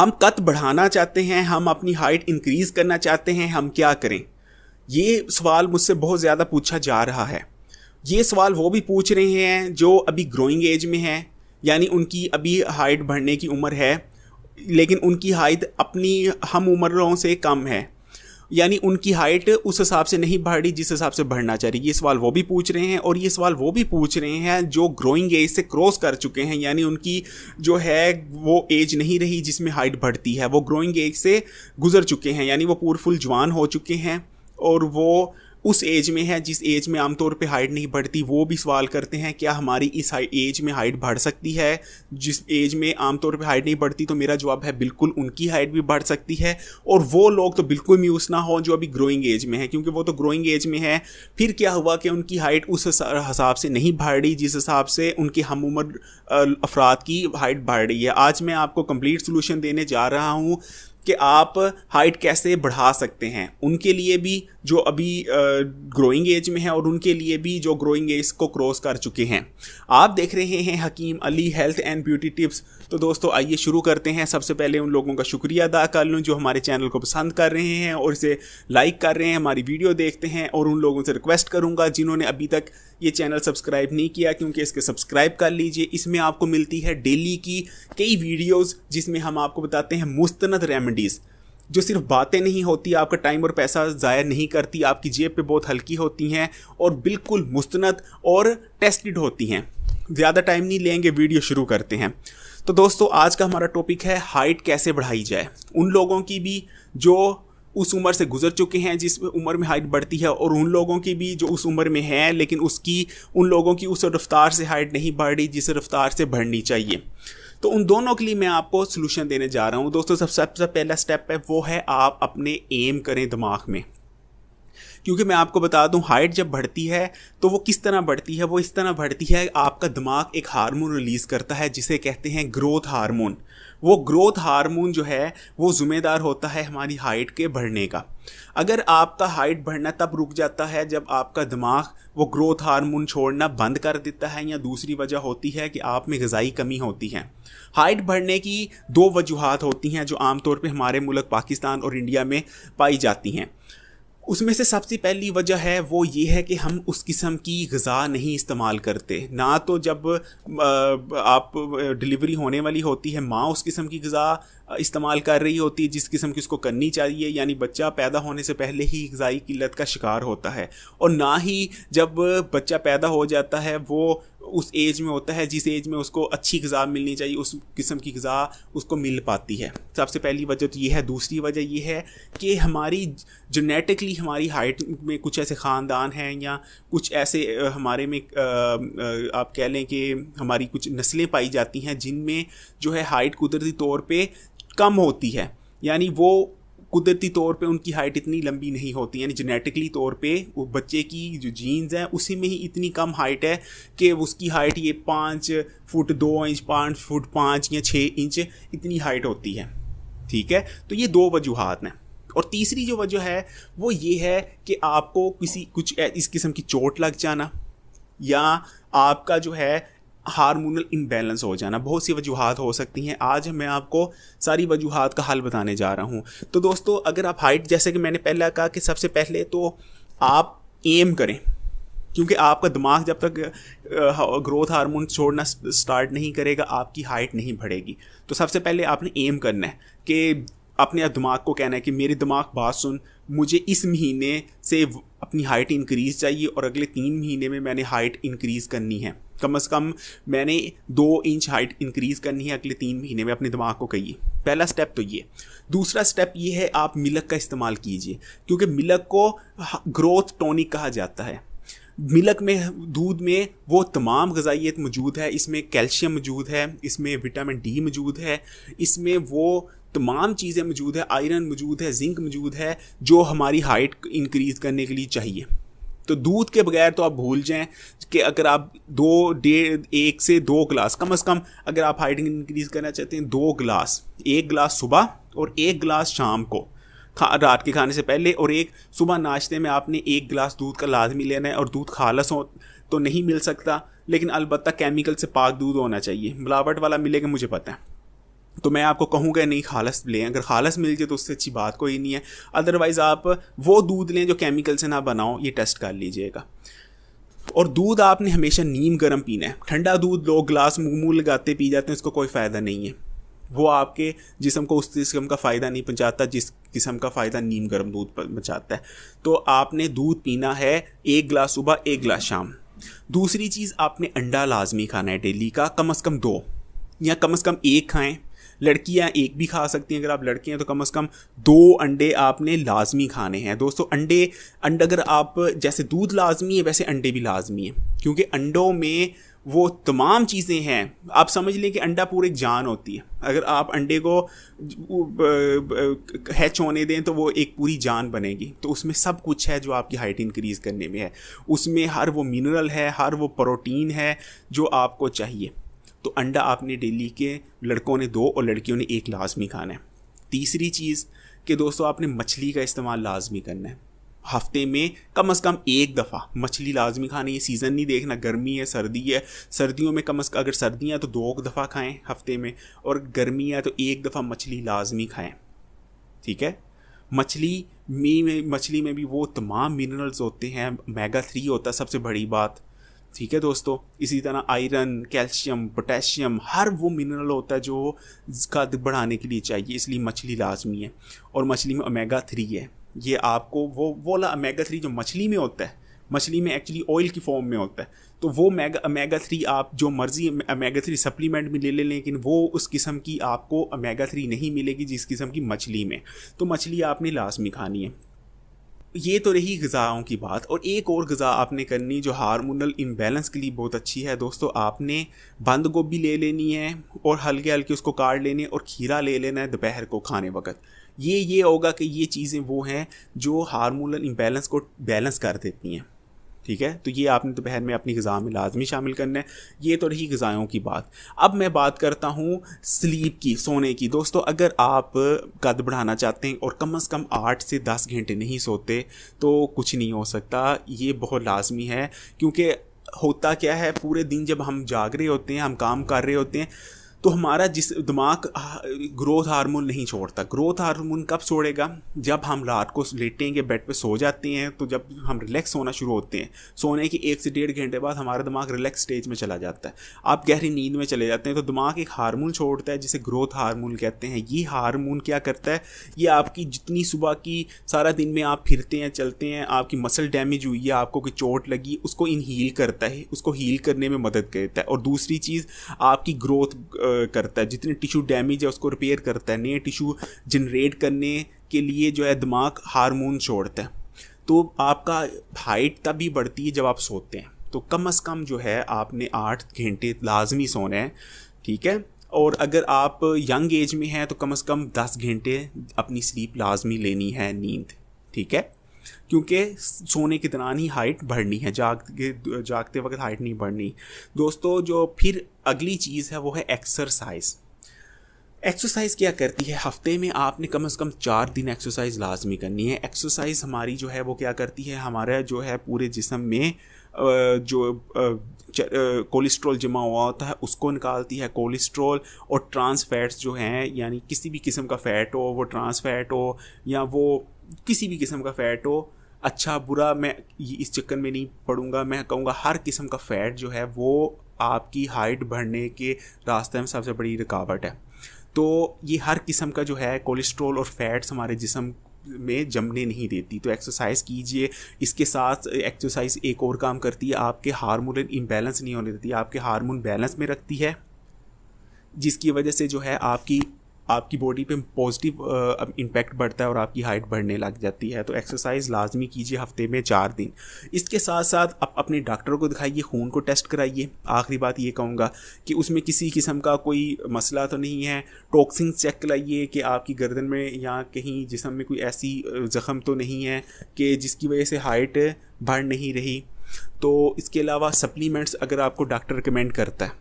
हम कद बढ़ाना चाहते हैं, हम अपनी हाइट इंक्रीज़ करना चाहते हैं, हम क्या करें? ये सवाल मुझसे बहुत ज़्यादा पूछा जा रहा है। ये सवाल वो भी पूछ रहे हैं जो अभी ग्रोइंग एज में हैं, यानी उनकी अभी हाइट बढ़ने की उम्र है लेकिन उनकी हाइट अपनी हम उम्रों से कम है, यानी उनकी हाइट उस हिसाब से नहीं बढ़ रही जिस हिसाब से बढ़ना चाह रही। ये सवाल वो भी पूछ रहे हैं और ये सवाल वो भी पूछ रहे हैं जो ग्रोइंग एज से क्रॉस कर चुके हैं, यानी उनकी जो है वो एज नहीं रही जिसमें हाइट बढ़ती है, वो ग्रोइंग एज से गुजर चुके हैं, यानी वो पूरे फुल जवान हो चुके हैं और वो उस एज में है जिस एज में आमतौर पे हाइट नहीं बढ़ती। वो भी सवाल करते हैं क्या हमारी इस एज में हाइट बढ़ सकती है जिस एज में आमतौर पे हाइट नहीं बढ़ती। तो मेरा जवाब है बिल्कुल, उनकी हाइट भी बढ़ सकती है। और वो लोग तो बिल्कुल मायूस ना हो जो अभी ग्रोइंग एज में है, क्योंकि वो तो ग्रोइंग एज में है। फिर क्या हुआ कि उनकी हाइट उस हिसाब से नहीं बढ़ रही जिस हिसाब से उनके हम उम्र अफराद की हाइट बढ़ रही है। आज मैं आपको कंप्लीट सोल्यूशन देने जा रहा हूँ कि आप हाइट कैसे बढ़ा सकते हैं, उनके लिए भी जो अभी ग्रोइंग एज में है और उनके लिए भी जो ग्रोइंग एज को क्रॉस कर चुके हैं। आप देख रहे हैं Hakeem Ali health and beauty tips. तो दोस्तों आइए शुरू करते हैं। सबसे पहले उन लोगों का शुक्रिया अदा कर लूँ जो हमारे चैनल को पसंद कर रहे हैं और इसे लाइक कर रहे हैं, हमारी वीडियो देखते हैं। और उन लोगों से रिक्वेस्ट करूँगा जिन्होंने अभी तक ये चैनल सब्सक्राइब नहीं किया, क्योंकि इसके सब्सक्राइब कर लीजिए। इसमें आपको मिलती है डेली की कई वीडियोज़ जिसमें हम आपको बताते हैं मुस्तनद रेमेडीज़ जो सिर्फ बातें नहीं होती, आपका टाइम और पैसा ज़ाया नहीं करती, आपकी जेब पे बहुत हल्की होती हैं और बिल्कुल मुस्तनद और टेस्टेड होती हैं। ज़्यादा टाइम नहीं लेंगे, वीडियो शुरू करते हैं। तो दोस्तों आज का हमारा टॉपिक है हाइट कैसे बढ़ाई जाए। उन लोगों की भी जो उस उम्र से गुजर चुके हैं जिस उम्र में हाइट बढ़ती है, और उन लोगों की भी जो उस उम्र में है लेकिन उन लोगों की उस रफ्तार से हाइट नहीं बढ़ रही जिस रफ्तार से बढ़नी चाहिए। तो उन दोनों के लिए मैं आपको सोल्यूशन देने जा रहा हूं। दोस्तों सबसे पहला स्टेप है वो है आप अपने एम करें दिमाग में, क्योंकि मैं आपको बता दूं हाइट जब बढ़ती है तो वो किस तरह बढ़ती है। वो इस तरह बढ़ती है, आपका दिमाग एक हार्मोन रिलीज़ करता है जिसे कहते हैं ग्रोथ हार्मोन। वो ग्रोथ हार्मोन जो है वो ज़िम्मेदार होता है हमारी हाइट के बढ़ने का। अगर आपका हाइट बढ़ना तब रुक जाता है जब आपका दिमाग वो ग्रोथ हार्मोन छोड़ना बंद कर देता है, या दूसरी वजह होती है कि आप में ग़िज़ाई कमी होती है। हाइट बढ़ने की दो वजूहात होती हैं जो आमतौर पे हमारे मुल्क पाकिस्तान और इंडिया में पाई जाती हैं। उसमें से सबसे पहली वजह है वो ये है कि हम उस किस्म की ग़िज़ा नहीं इस्तेमाल करते। ना तो जब आप डिलीवरी होने वाली होती है माँ उस किस्म की ग़िज़ा इस्तेमाल कर रही होती है जिस किस्म की उसको करनी चाहिए, यानी बच्चा पैदा होने से पहले ही ग़िज़ाई किल्लत का शिकार होता है। और ना ही जब बच्चा पैदा हो जाता है वो उस एज में होता है जिस एज में उसको अच्छी ग़िज़ा मिलनी चाहिए, उस किस्म की ग़िज़ा उसको मिल पाती है। सबसे पहली वजह तो ये है। दूसरी वजह ये है कि हमारी जेनेटिकली हमारी हाइट में कुछ ऐसे ख़ानदान हैं या कुछ ऐसे हमारे में आप कह लें कि हमारी कुछ नस्लें पाई जाती हैं जिनमें जो है हाइट कुदरती तौर पे कम होती है, यानी वो कुदरती तौर पे उनकी हाइट इतनी लंबी नहीं होती, यानी जेनेटिकली तौर पे वो बच्चे की जो जीन्स हैं उसी में ही इतनी कम हाइट है कि उसकी हाइट ये 5 फुट 2 इंच 5 फुट 5 या 6 इंच इतनी हाइट होती है। ठीक है, तो ये दो वजूहात हैं। और तीसरी जो वजह है वो ये है कि आपको कुछ इस किस्म की चोट लग जाना या आपका जो है हार्मोनल इम्बैलेंस हो जाना। बहुत सी वजूहात हो सकती हैं। आज मैं आपको सारी वजूहात का हल बताने जा रहा हूं। तो दोस्तों अगर आप हाइट, जैसे कि मैंने पहले कहा कि सबसे पहले तो आप एम करें, क्योंकि आपका दिमाग जब तक ग्रोथ हार्मोन छोड़ना स्टार्ट नहीं करेगा आपकी हाइट नहीं बढ़ेगी। तो सबसे पहले आपने एम करना है कि अपने दिमाग को कहना है कि मेरे दिमाग बात सुन, मुझे इस महीने से अपनी हाइट इंक्रीज़ चाहिए और अगले 3 महीने में मैंने हाइट इंक्रीज़ करनी है। कम से कम मैंने 2 इंच हाइट इंक्रीज़ करनी है अगले 3 महीने में। अपने दिमाग को कहिए। पहला स्टेप तो ये। दूसरा स्टेप ये है आप मिल्क का इस्तेमाल कीजिए, क्योंकि मिल्क को ग्रोथ टॉनिक कहा जाता है। मिल्क में, दूध में वो तमाम ग़िज़ाइयत मौजूद है। इसमें कैल्शियम मौजूद है, इसमें विटामिन डी मौजूद है, इसमें वो तमाम चीज़ें मौजूद है, आयरन मौजूद है, जिंक मौजूद है जो हमारी हाइट इंक्रीज़ करने के लिए चाहिए। तो दूध के बगैर तो आप भूल जाएं कि अगर आप 1 से 2 गिलास कम से कम, अगर आप हाइट इंक्रीज़ करना चाहते हैं 2 गिलास, 1 गिलास सुबह और 1 गिलास शाम को रात के खाने से पहले, और एक सुबह नाश्ते में आपने 1 गिलास दूध का लाजमी लेना है। और दूध खालस हो तो नहीं मिल सकता, लेकिन अलबत्ता केमिकल से पाक दूध होना चाहिए। मिलावट वाला मिलेगा मुझे पता है। तो मैं आपको कहूँगा नहीं खालस लें, अगर खालस मिल जाए तो उससे अच्छी बात कोई नहीं है। अदरवाइज़ आप वो दूध लें जो केमिकल से ना बनाओ, ये टेस्ट कर लीजिएगा। और दूध आपने हमेशा नीम गर्म पीना है। ठंडा दूध लोग ग्लास मुँह लगाते पी जाते हैं, उसको कोई फ़ायदा नहीं है, वो आपके जिस्म को उस किस्म का फ़ायदा नहीं पहुंचाता जिस किस्म का फ़ायदा नीम गर्म दूध पहुंचाता है। तो आपने दूध पीना है 1 गिलास सुबह 1 गिलास शाम। दूसरी चीज़, आपने अंडा लाजमी खाना है डेली का, कम से कम 2 या कम से कम 1 खाएं। लड़कियां 1 भी खा सकती हैं, अगर आप लड़की हैं तो कम से कम 2 अंडे आपने लाजमी खाने हैं दोस्तों। अंडे अगर आप, जैसे दूध लाजमी है वैसे अंडे भी लाजमी है, क्योंकि अंडों में वो तमाम चीज़ें हैं। आप समझ लें कि अंडा पूरी जान होती है। अगर आप अंडे को हैच होने दें तो वो एक पूरी जान बनेगी। तो उसमें सब कुछ है जो आपकी हाइट इंक्रीज़ करने में है। उसमें हर वो मिनरल है, हर वो प्रोटीन है जो आपको चाहिए। तो अंडा आपने डेली के लड़कों ने 2 और लड़कियों ने 1 लाजमी खाना है। तीसरी चीज़ कि दोस्तों आपने मछली का इस्तेमाल लाजमी करना है। हफ्ते में कम से कम 1 दफ़ा मछली लाजमी खानी है। सीज़न नहीं देखना, गर्मी है सर्दी है, सर्दियों में कम से कम, अगर सर्दियाँ तो 2 दफ़ा खाएं हफ्ते में, और गर्मी है तो 1 दफ़ा मछली लाजमी खाएं। ठीक है। मछली में भी वो तमाम मिनरल्स होते हैं, ओमेगा 3 होता है सबसे बड़ी बात। ठीक है दोस्तों, इसी तरह आयरन, कैल्शियम, पोटेशियम, हर वो मिनरल होता है जो कद बढ़ाने के लिए चाहिए, इसलिए मछली लाजमी है। और मछली में ओमेगा 3 है। ये आपको वो वाला ओमेगा 3 जो मछली में होता है, मछली में एक्चुअली ऑयल की फॉर्म में होता है, तो वो ओमेगा 3 आप जो मर्जी ओमेगा 3 सप्लीमेंट में ले लें, लेकिन वो उस किस्म की आपको ओमेगा 3 नहीं मिलेगी जिस किस्म की मछली में। तो मछली आपने लाजमी खानी है। ये तो रही ग़िज़ाओं की बात। और एक और ग़िज़ा आपने करनी जो हार्मोनल इम्बैलेंस के लिए बहुत अच्छी है दोस्तों, आपने बंद गोभी ले लेनी है और हल्के हल्के उसको काट लेनी है, और खीरा ले लेना है दोपहर को खाने वक्त। ये होगा कि ये चीज़ें वो हैं जो हार्मोनल इम्बैलेंस को बैलेंस कर देती हैं। ठीक है, तो ये आपने दोपहर में अपनी ग़िज़ा में लाजमी शामिल करना है। ये तो रही ग़िज़ाओं की बात। अब मैं बात करता हूँ स्लीप की, सोने की। दोस्तों अगर आप कद बढ़ाना चाहते हैं और कम से कम 8 से 10 घंटे नहीं सोते तो कुछ नहीं हो सकता। ये बहुत लाजमी है, क्योंकि होता क्या है, पूरे दिन जब हम जाग रहे होते हैं, हम काम कर रहे होते हैं, तो हमारा जिस दिमाग ग्रोथ हार्मोन नहीं छोड़ता। ग्रोथ हार्मोन कब छोड़ेगा? जब हम रात को लेटेंगे, बेड पे सो जाते हैं, तो जब हम रिलैक्स होना शुरू होते हैं, सोने के 1 से 1.5 घंटे बाद हमारा दिमाग रिलैक्स स्टेज में चला जाता है, आप गहरी नींद में चले जाते हैं। तो दिमाग एक हार्मोन छोड़ता है जिसे ग्रोथ हार्मोन कहते हैं। ये हार्मोन क्या करता है, ये आपकी जितनी सुबह की सारा दिन में आप फिरते हैं, चलते हैं, आपकी मसल डैमेज हुई है, आपको कोई चोट लगी, उसको हील करता है, उसको हील करने में मदद करता है। और दूसरी चीज़ आपकी ग्रोथ करता है, जितने टिश्यू डैमेज है उसको रिपेयर करता है, नए टिश्यू जनरेट करने के लिए जो है दिमाग हार्मोन छोड़ता है। तो आपका हाइट तभी बढ़ती है जब आप सोते हैं। तो कम से कम जो है आपने 8 घंटे लाजमी सोना है। ठीक है। और अगर आप यंग एज में हैं तो कम से कम 10 घंटे अपनी स्लीप लाजमी लेनी है, नींद। ठीक है, क्योंकि सोने के दौरान ही हाइट बढ़नी है, जागते वक्त हाइट नहीं बढ़नी दोस्तों। जो फिर अगली चीज़ है वो है एक्सरसाइज। एक्सरसाइज क्या करती है, हफ्ते में आपने कम से कम 4 दिन एक्सरसाइज लाजमी करनी है। एक्सरसाइज हमारी जो है वो क्या करती है, हमारा जो है पूरे जिस्म में जो कोलेस्ट्रॉल जमा हुआ होता है उसको निकालती है। कोलेस्ट्रॉल और ट्रांस फैट्स जो हैं, यानी किसी भी किस्म का फ़ैट हो, वो ट्रांस फैट हो या वो किसी भी किस्म का फ़ैट हो, अच्छा बुरा मैं इस चक्कर में नहीं पड़ूंगा, मैं कहूँगा हर किस्म का फ़ैट जो है वो आपकी हाइट बढ़ने के रास्ते में सबसे बड़ी रुकावट है। तो ये हर किस्म का जो है कोलेस्ट्रॉल और फैट्स हमारे जिस्म में जमने नहीं देती। तो एक्सरसाइज कीजिए। इसके साथ एक्सरसाइज एक और काम करती है, आपके हार्मोनल इम्बैलेंस नहीं होने देती, आपके हार्मोन बैलेंस में रखती है, जिसकी वजह से जो है आपकी बॉडी पे पॉजिटिव इम्पैक्ट बढ़ता है और आपकी हाइट बढ़ने लग जाती है। तो एक्सरसाइज लाजमी कीजिए हफ्ते में 4 दिन। इसके साथ साथ आप अपने डॉक्टर को दिखाइए, खून को टेस्ट कराइए। आखिरी बात ये कहूँगा कि उसमें किसी किस्म का कोई मसला तो नहीं है। टॉक्सिन चेक कराइए कि आपकी गर्दन में या कहीं जिस्म में कोई ऐसी ज़ख़म तो नहीं है कि जिसकी वजह से हाइट बढ़ नहीं रही। तो इसके अलावा सप्लीमेंट्स अगर आपको डॉक्टर रिकमेंड करता है,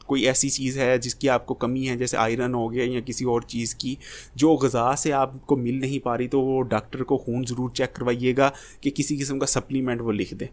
कोई ऐसी चीज़ है जिसकी आपको कमी है, जैसे आयरन हो गया या किसी और चीज़ की जो ग़िज़ा से आपको मिल नहीं पा रही, तो वो डॉक्टर को खून ज़रूर चेक करवाइएगा कि किसी किस्म का सप्लीमेंट वो लिख दे।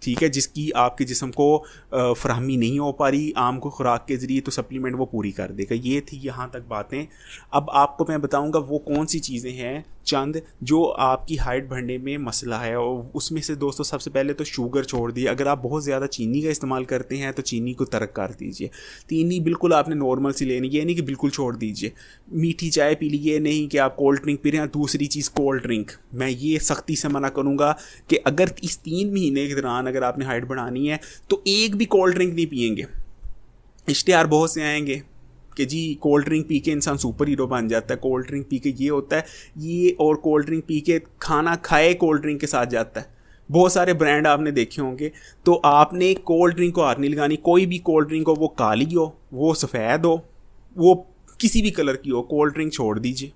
ठीक है, जिसकी आपके जिस्म को फराहमी नहीं हो पा रही आम को खुराक के ज़रिए, तो सप्लीमेंट वो पूरी कर देगा। ये थी यहाँ तक बातें। अब आपको मैं बताऊँगा वो कौन सी चीज़ें हैं चंद जो आपकी हाइट बढ़ने में मसला है। और उसमें से दोस्तों सबसे पहले तो शुगर छोड़ दी। अगर आप बहुत ज़्यादा चीनी का इस्तेमाल करते हैं तो चीनी को तर्क कर दीजिए। चीनी बिल्कुल आपने नॉर्मल सी लेनी, ये नहीं कि बिल्कुल छोड़ दीजिए। मीठी चाय पी लीजिए, नहीं कि आप कोल्ड ड्रिंक पी रहे हैं। दूसरी चीज़ कोल्ड ड्रिंक, मैं ये सख्ती से मना करूँगा कि अगर इस 3 महीने के दौरान अगर आपने हाइट बढ़ानी है तो एक भी कोल्ड ड्रिंक नहीं पिएंगे। इश्तिहार बहुत से आएंगे कि जी कोल्ड ड्रिंक पी के इंसान सुपर हीरो बन जाता है, कोल्ड ड्रिंक पी के ये होता है ये, और कोल्ड ड्रिंक पी के खाना खाए कोल्ड ड्रिंक के साथ जाता है। बहुत सारे ब्रांड आपने देखे होंगे। तो आपने कोल्ड ड्रिंक को हाथ नहीं लगानी। कोई भी कोल्ड ड्रिंक हो, वो काली हो, वो सफ़ेद हो, वो किसी भी कलर की हो, कोल्ड ड्रिंक छोड़ दीजिए।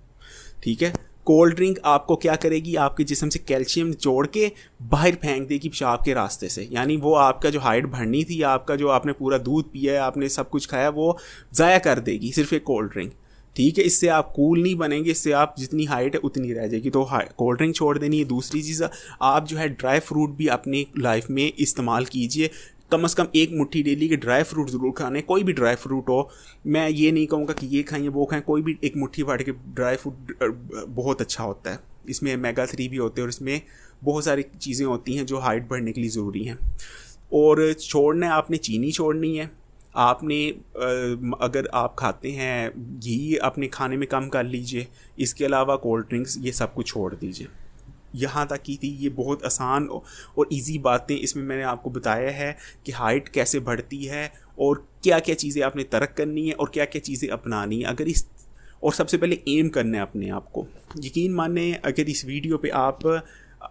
ठीक है, कोल्ड ड्रिंक आपको क्या करेगी, आपके जिस्म से कैल्शियम जोड़ के बाहर फेंक देगी पेशाब के रास्ते से। यानी वो आपका जो हाइट बढ़नी थी, आपका जो आपने पूरा दूध पिया है, आपने सब कुछ खाया, वो ज़ाया कर देगी सिर्फ एक कोल्ड ड्रिंक। ठीक है, इससे आप कूल नहीं बनेंगे, इससे आप जितनी हाइट है उतनी रह जाएगी। तो कोल्ड ड्रिंक छोड़ देनी है। दूसरी चीज़, आप जो है ड्राई फ्रूट भी अपनी लाइफ में इस्तेमाल कीजिए। कम से कम एक मुट्ठी डेली के ड्राई फ्रूट ज़रूर खाने। कोई भी ड्राई फ्रूट हो, मैं ये नहीं कहूँगा कि ये खाएं वो खाएं, कोई भी एक मुट्ठी भर के ड्राई फ्रूट बहुत अच्छा होता है। इसमें ओमेगा 3 भी होते हैं और इसमें बहुत सारी चीज़ें होती हैं जो हाइट बढ़ने के लिए ज़रूरी हैं। और छोड़ना है आपने, चीनी छोड़नी है आपने। अगर आप खाते हैं घी अपने खाने में कम कर लीजिए। इसके अलावा कोल्ड ड्रिंक्स ये सब कुछ छोड़ दीजिए। यहाँ तक की थी ये बहुत आसान और इजी बातें। इसमें मैंने आपको बताया है कि हाइट कैसे बढ़ती है और क्या क्या चीज़ें आपने तर्क करनी है और क्या क्या चीज़ें अपनानी है। अगर इस और सबसे पहले एम करना है अपने आप को। यकीन माने अगर इस वीडियो पे आप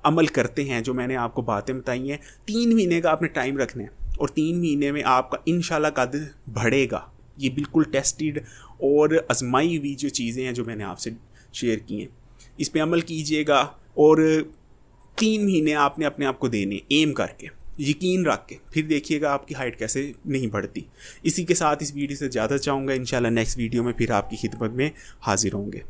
अमल करते हैं जो मैंने आपको बातें बताई हैं, 3 महीने का आपने टाइम रखना है और 3 महीने में आपका इंशाल्लाह कद बढ़ेगा। ये बिल्कुल टेस्टेड और आजमाई हुई जो चीज़ें हैं जो मैंने आपसे शेयर की हैं, इस पे अमल कीजिएगा। और 3 महीने आपने अपने आप को देने एम करके, यकीन रख के, फिर देखिएगा आपकी हाइट कैसे नहीं बढ़ती। इसी के साथ इस वीडियो से ज़्यादा चाहूँगा। इंशाल्लाह नेक्स्ट वीडियो में फिर आपकी खिदमत में हाजिर होंगे।